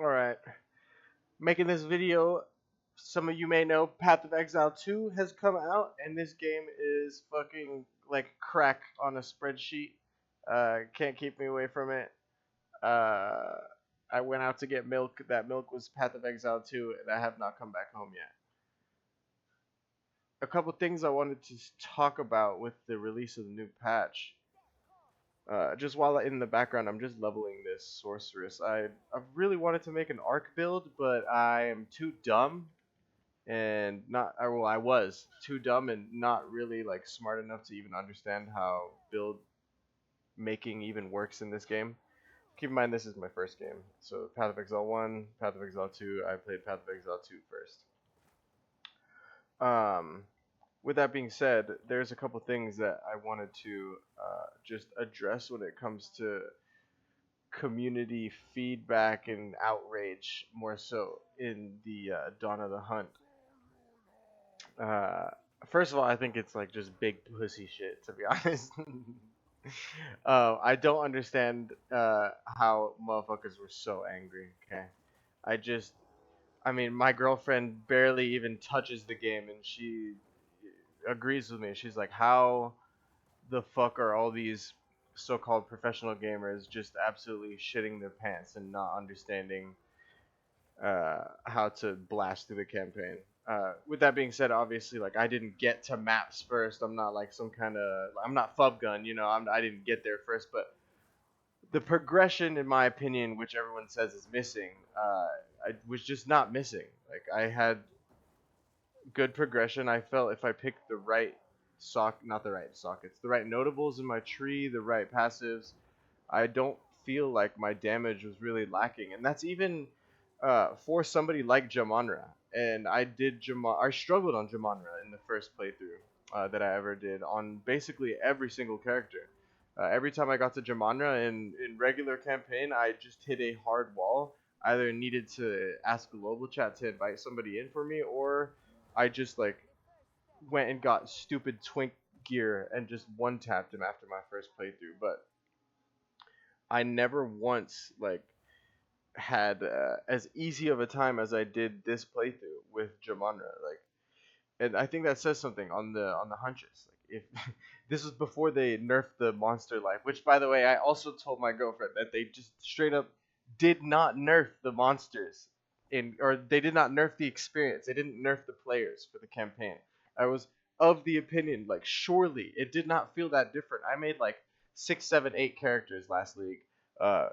Alright. Making this video, some of you may know Path of Exile 2 has come out, and this game is fucking like crack on a spreadsheet. Can't keep me away from it. Uh, I went out to get milk. That milk was Path of Exile 2, and I have not come back home yet. A couple things I wanted to talk about with the release of the new patch. Just while in the background, I'm just leveling this sorceress. I really wanted to make an arc build, but I am too dumb and not. Well, I was too dumb and not really like smart enough to even understand how build making even works in this game. Keep in mind this is my first game, so Path of Exile 1, Path of Exile 2. I played Path of Exile 2 first. Um, with that being said, there's a couple things that I wanted to just address when it comes to community feedback and outrage, more so in the Dawn of the Hunt. Uh, First of all, I think it's like just big pussy shit, to be honest. I don't understand how motherfuckers were so angry. Okay, I just, I mean, my girlfriend barely even touches the game, and she agrees with me. She's like, "How the fuck are all these so-called professional gamers just absolutely shitting their pants and not understanding how to blast through the campaign?" With that being said, obviously, like I didn't get to maps first. I'm not like some kind of, I'm not Fubgun, you know. I didn't get there first, but the progression, in my opinion, which everyone says is missing, I was just not missing. Like I had good progression. I felt if I picked the right not the right sockets, the right notables in my tree, the right passives, I don't feel like my damage was really lacking, and that's even for somebody like Jamonra. And I struggled on Jamonra in the first playthrough that I ever did on basically every single character. Every time I got to Jamonra in regular campaign, I just hit a hard wall. Either needed to ask global chat to invite somebody in for me, or I just like went and got stupid twink gear and just one tapped him after my first playthrough. But I never once like had as easy of a time as I did this playthrough with Jamonra. Like, and I think that says something on the huntress. Like, if this was before they nerfed the monster life, which by the way, I also told my girlfriend that they just straight up did not nerf the monsters or they did not nerf the experience. They didn't nerf the players for the campaign. I was of the opinion, like, surely it did not feel that different. I made like 6, 7, 8 characters last league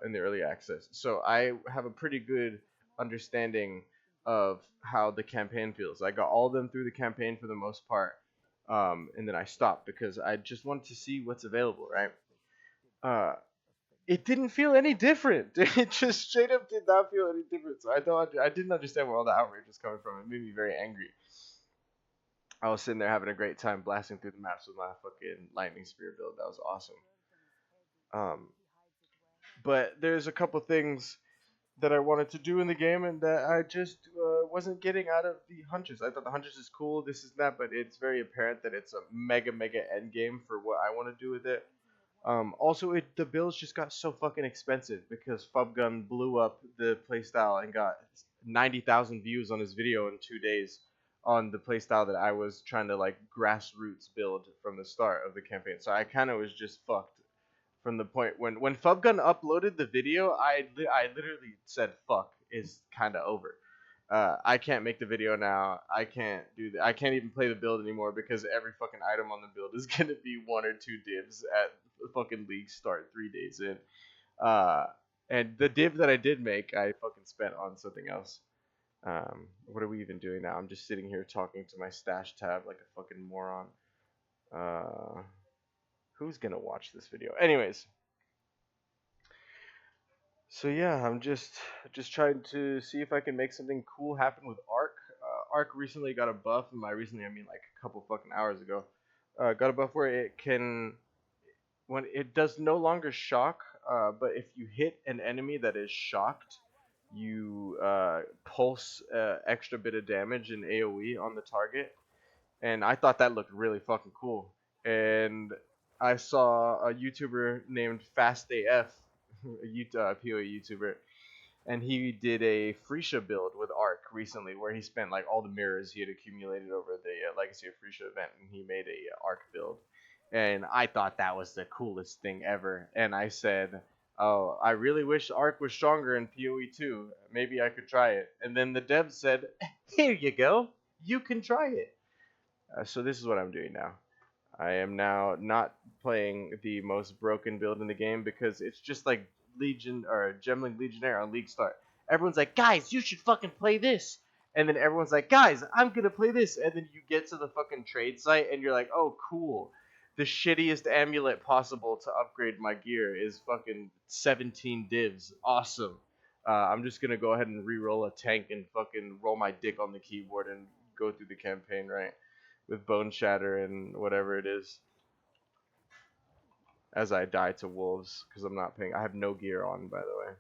in the early access, so I have a pretty good understanding of how the campaign feels. I got all of them through the campaign for the most part, and then I stopped because I just wanted to see what's available, right? Uh, it didn't feel any different. It just straight up did not feel any different. So I didn't understand where all the outrage was coming from. It made me very angry. I was sitting there having a great time blasting through the maps with my fucking lightning spear build. That was awesome. Um, but there's a couple things that I wanted to do in the game and that I just wasn't getting out of the Huntress. I thought the Huntress is cool, this is that, but it's very apparent that it's a mega end game for what I want to do with it. Also, the builds just got so fucking expensive because Fubgun blew up the playstyle and got 90,000 views on his video in 2 days on the playstyle that I was trying to like grassroots build from the start of the campaign. So I kind of was just fucked from the point when Fubgun uploaded the video. I literally said fuck is kind of over. I can't make the video now. I can't do that. I can't even play the build anymore because every fucking item on the build is gonna be 1 or 2 divs at the fucking league start 3 days in. Uh, and the div that I did make, I fucking spent on something else. What are we even doing now? I'm just sitting here talking to my stash tab like a fucking moron. Uh, who's gonna watch this video? Anyways, so yeah, I'm just trying to see if I can make something cool happen with Arc. Arc recently got a buff, and by recently I mean like a couple fucking hours ago. Got a buff where it can, when it does no longer shock, but if you hit an enemy that is shocked, you pulse extra bit of damage in AOE on the target, and I thought that looked really fucking cool. And I saw a YouTuber named FastAF, a POE YouTuber, and he did a Freesia build with Arc recently, where he spent like all the mirrors he had accumulated over the Legacy of Freesia event, and he made a Arc build, and I thought that was the coolest thing ever. And I said, "Oh, I really wish Arc was stronger in POE2. Maybe I could try it." And then the devs said, "Here you go, you can try it." So this is what I'm doing now. I am now not playing the most broken build in the game because it's just like Legion or Gemling Legionnaire on League Start. Everyone's like, guys, you should fucking play this. And then everyone's like, guys, I'm gonna play this. And then you get to the fucking trade site and you're like, oh, cool. The shittiest amulet possible to upgrade my gear is fucking 17 divs. Awesome. I'm just gonna go ahead and re-roll a tank and fucking roll my dick on the keyboard and go through the campaign, right? With Bone Shatter and whatever it is, as I die to wolves because I'm not paying. I have no gear on, by the way.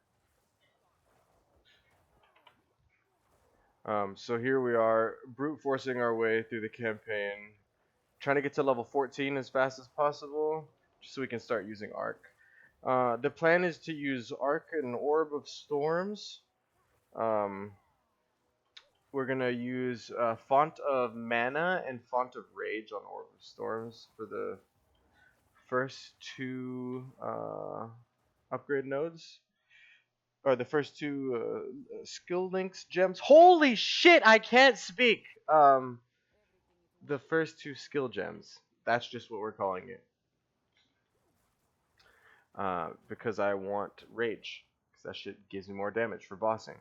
So here we are, brute forcing our way through the campaign, trying to get to level 14 as fast as possible, just so we can start using Arc. The plan is to use Arc and Orb of Storms. We're gonna use Font of Mana and Font of Rage on Orb of Storms for the first two upgrade nodes, or the first two skill links gems. Holy shit, I can't speak. The first two skill gems. That's just what we're calling it. Because I want rage, because that shit gives me more damage for bossing.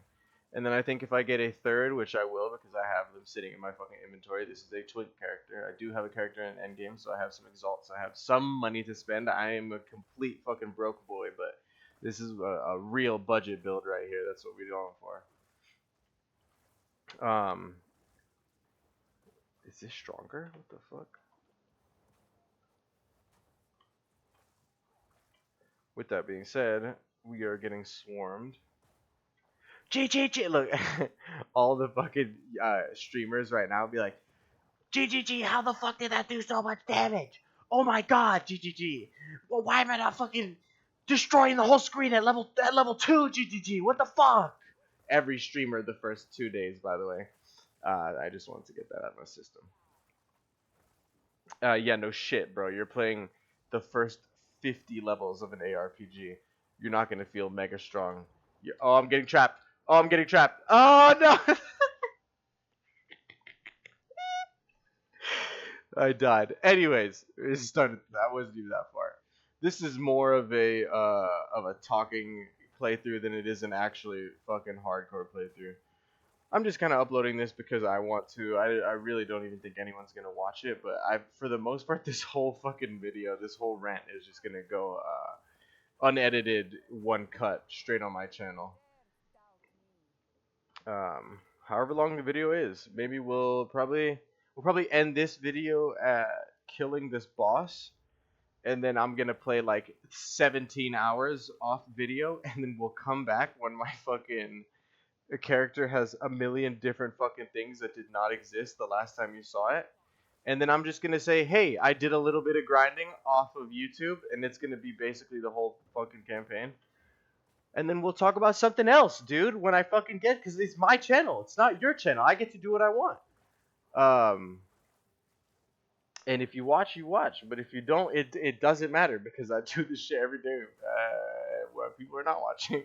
And then I think if I get a third, which I will because I have them sitting in my fucking inventory, this is a twin character. I do have a character in endgame, so I have some exalts. I have some money to spend. I am a complete fucking broke boy, but this is a real budget build right here. That's what we're going for. Is this stronger? What the fuck? With that being said, we are getting swarmed. GGG! Look, all the fucking streamers right now be like, GGG, how the fuck did that do so much damage? Oh my god, GGG. Well, why am I not fucking destroying the whole screen at level 2, GGG? What the fuck? Every streamer the first 2 days, by the way. I just wanted to get that out of my system. Yeah, no shit, bro. You're playing the first 50 levels of an ARPG. You're not gonna feel mega strong. Oh, I'm getting trapped. Oh, I'm getting trapped. Oh no! I died. Anyways, it started. That wasn't even that far. This is more of a talking playthrough than it is an actually fucking hardcore playthrough. I'm just kind of uploading this because I want to. I really don't even think anyone's gonna watch it, but for the most part, this whole fucking video, this whole rant is just gonna go unedited, one cut, straight on my channel. However long the video is, maybe we'll probably end this video at killing this boss, and then I'm gonna play like 17 hours off video, and then we'll come back when my fucking character has a million different fucking things that did not exist the last time you saw it. And then I'm just gonna say, hey, I did a little bit of grinding off of YouTube, and it's gonna be basically the whole fucking campaign. And then we'll talk about something else, dude, when I fucking get, because it's my channel. It's not your channel. I get to do what I want. And if you watch, you watch. But if you don't, it doesn't matter, because I do this shit every day where people are not watching.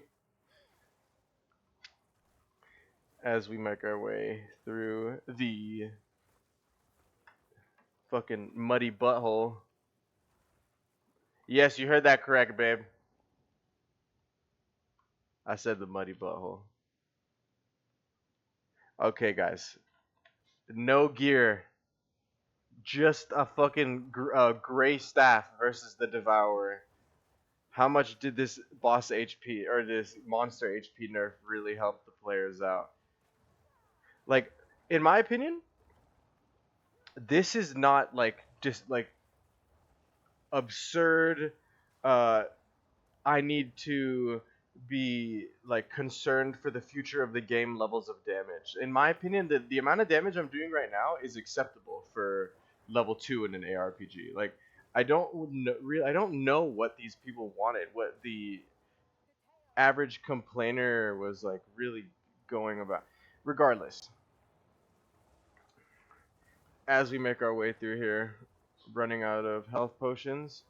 As we make our way through the fucking muddy butthole. Yes, you heard that correct, babe. I said the muddy butthole. Okay, guys. No gear. Just a fucking gray staff versus the Devourer. How much did this boss HP, or this monster HP nerf really help the players out? Like, in my opinion, this is not like just like absurd. I need to be like concerned for the future of the game levels of damage. In my opinion, the amount of damage I'm doing right now is acceptable for level 2 in an ARPG. Like, I don't know what these people wanted. What the average complainer was like really going about. Regardless, as we make our way through here, running out of health potions.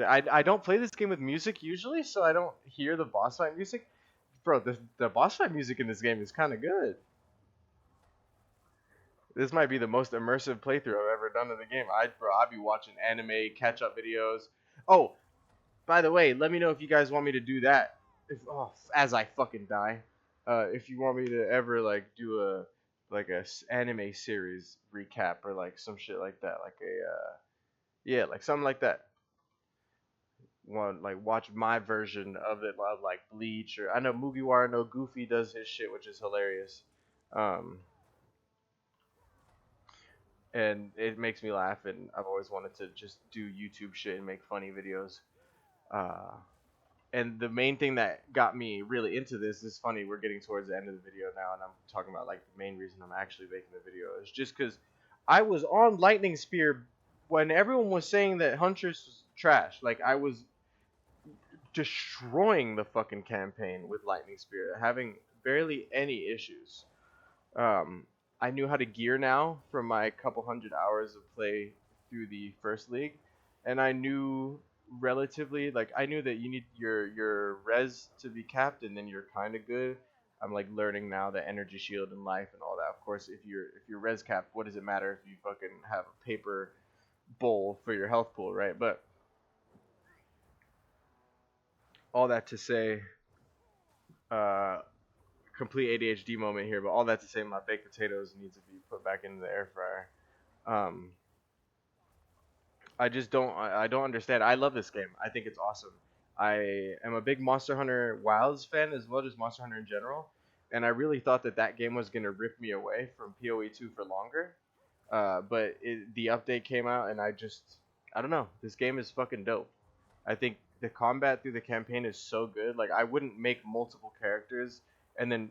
I don't play this game with music usually, so I don't hear the boss fight music. Bro, the boss fight music in this game is kind of good. This might be the most immersive playthrough I've ever done of the game. I'd be watching anime catch up videos. Oh, by the way, let me know if you guys want me to do that. As I fucking die, if you want me to ever like do a anime series recap or like some shit like that, like a yeah, like something like that. Want like watch my version of it, of like Bleach, or I know Mugiwara no Goofy does his shit, which is hilarious. Um, and it makes me laugh, and I've always wanted to just do YouTube shit and make funny videos. Uh, and the main thing that got me really into this is funny. We're getting towards the end of the video now, and I'm talking about like the main reason I'm actually making the video is just because I was on Lightning Spear when everyone was saying that Huntress was trash. Like I was destroying the fucking campaign with Lightning Spear, having barely any issues. Um, I knew how to gear now from my couple hundred hours of play through the first league, and I knew relatively like I knew that you need your res to be capped, and then you're kind of good. I'm like learning now the energy shield and life and all that. Of course, if you're res capped, what does it matter if you fucking have a paper bowl for your health pool, right? But all that to say, uh, complete ADHD moment here, but all that to say, my baked potatoes need to be put back into the air fryer. Um, I just don't. I don't understand. I love this game. I think it's awesome. I am a big Monster Hunter Wilds fan as well as Monster Hunter in general, and I really thought that that game was gonna rip me away from POE2 for longer. But the update came out, and I don't know. This game is fucking dope. I think the combat through the campaign is so good. Like I wouldn't make multiple characters and then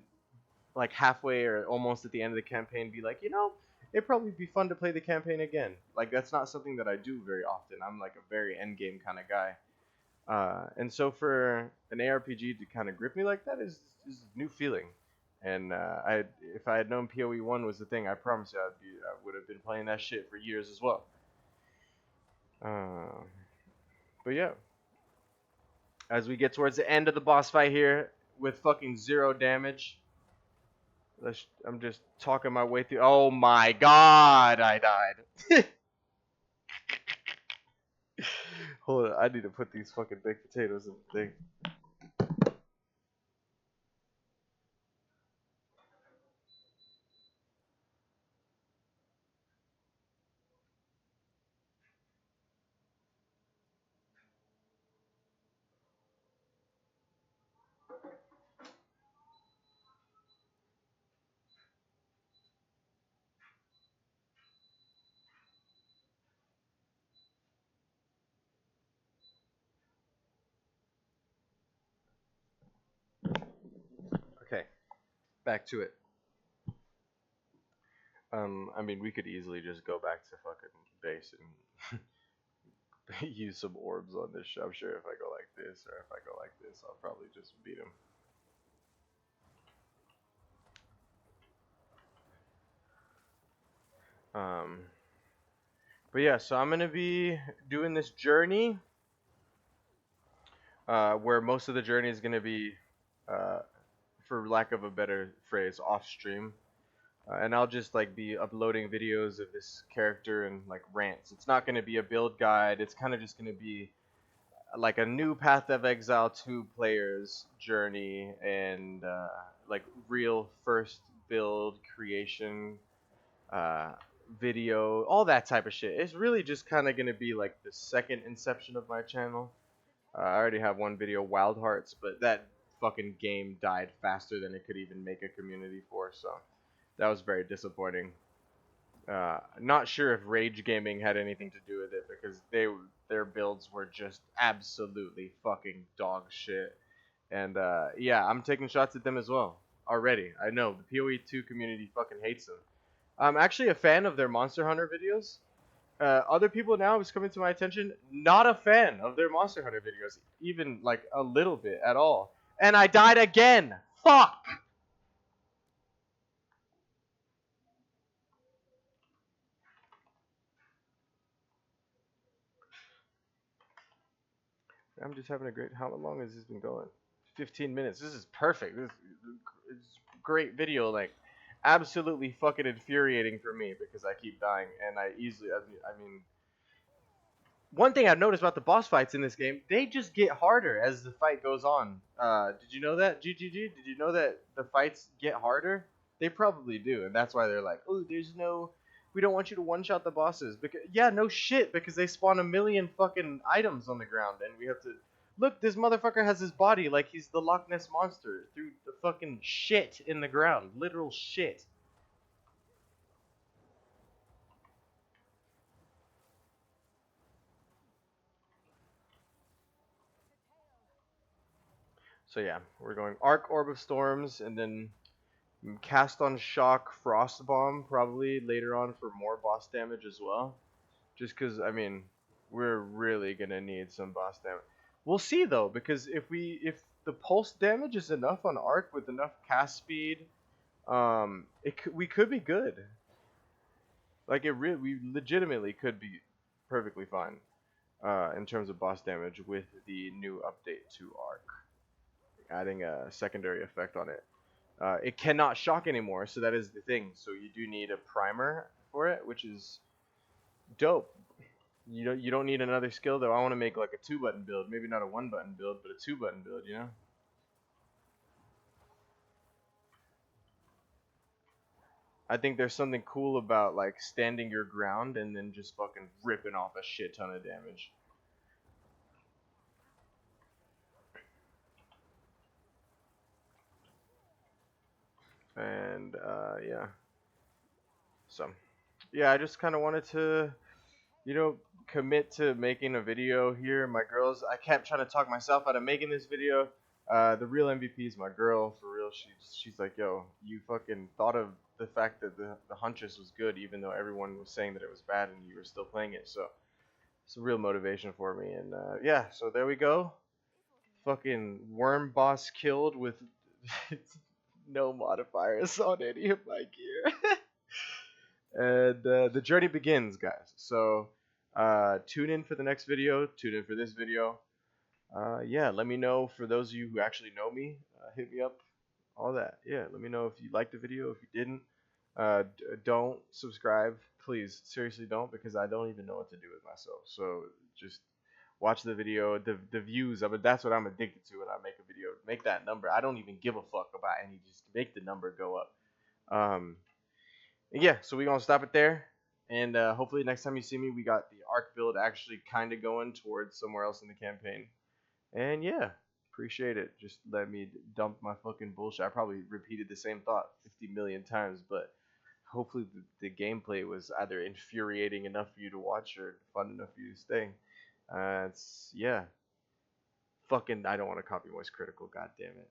like halfway or almost at the end of the campaign be like, it'd probably be fun to play the campaign again. Like that's not something that I do very often. I'm like a very end game kind of guy. And so for an ARPG to kind of grip me like that is a new feeling. And if I had known PoE1 was the thing, I promise you I would have been playing that shit for years as well. Uh, but yeah, as we get towards the end of the boss fight here with fucking 0 damage, I'm just talking my way through. Oh my god, I died. Hold on, I need to put these fucking baked potatoes in the thing. Okay, back to it. I mean, we could easily just go back to fucking base and use some orbs on this. I'm sure if I go like this or if I go like this, I'll probably just beat him. Um, but yeah, so I'm gonna be doing this journey, where most of the journey is gonna be, uh, for lack of a better phrase, off stream. And I'll just like be uploading videos of this character and like rants. It's not gonna be a build guide. It's kind of just gonna be like a new Path of Exile 2 player's journey and like real first build creation, uh, video, all that type of shit. It's really just kind of gonna be like the second inception of my channel. I already have one video, Wild Hearts, but that fucking game died faster than it could even make a community for, so that was very disappointing. Not sure if Rage Gaming had anything to do with it because their builds were just absolutely fucking dog shit. And yeah, I'm taking shots at them as well already. I know the PoE2 community fucking hates them. I'm actually a fan of their Monster Hunter videos. other people now is coming to my attention, not a fan of their Monster Hunter videos, even like a little bit at all. And I died again. Fuck. I'm just having a great. How long has this been going? 15 minutes. This is perfect. This is great video. Like, absolutely fucking infuriating for me because I keep dying and I easily. I mean, one thing I've noticed about the boss fights in this game, they just get harder as the fight goes on. Did you know that, GGG? Did you know that the fights get harder? They probably do, and that's why they're like, oh, we don't want you to one-shot the bosses. Because, yeah, no shit, because they spawn a million fucking items on the ground, and we have to, look, this motherfucker has his body like he's the Loch Ness Monster through the fucking shit in the ground. Literal shit. So yeah, we're going Arc Orb of Storms, and then Cast on Shock Frost Bomb probably later on for more boss damage as well. Just because, I mean, we're really gonna need some boss damage. We'll see though, because if the pulse damage is enough on Arc with enough cast speed, we could be good. Like we legitimately could be perfectly fine in terms of boss damage with the new update to Arc, adding a secondary effect on it. It cannot shock anymore, so that is the thing. So you do need a primer for it, which is dope. You don't need another skill though. I want to make like a 2-button build, maybe not a 1-button build, but a 2-button build. You know. I think there's something cool about like standing your ground and then just fucking ripping off a shit ton of damage. And yeah. So yeah, I just kind of wanted to, commit to making a video here. My girls, I kept trying to talk myself out of making this video. The real MVP is my girl, for real. She's like, yo, you fucking thought of the fact that the Huntress was good, even though everyone was saying that it was bad, and you were still playing it. So it's a real motivation for me. And yeah, so there we go. Fucking worm boss killed with no modifiers on any of my gear. And the journey begins, guys. So tune in for the next video. Tune in for this video. Yeah, let me know, for those of you who actually know me, hit me up, all that. Yeah, let me know if you liked the video, if you didn't. Don't subscribe, please. Seriously, don't, because I don't even know what to do with myself. So just watch the video. The views, that's what I'm addicted to when I make a video. Make that number. I don't even give a fuck about any. Just make the number go up. Yeah, so we're gonna stop it there. And hopefully next time you see me, we got the arc build actually kind of going towards somewhere else in the campaign. And yeah, appreciate it. Just let me dump my fucking bullshit. I probably repeated the same thought 50 million times, but hopefully the gameplay was either infuriating enough for you to watch or fun enough for you to stay. Yeah. Fucking, I don't want to copy voice critical. God damn it.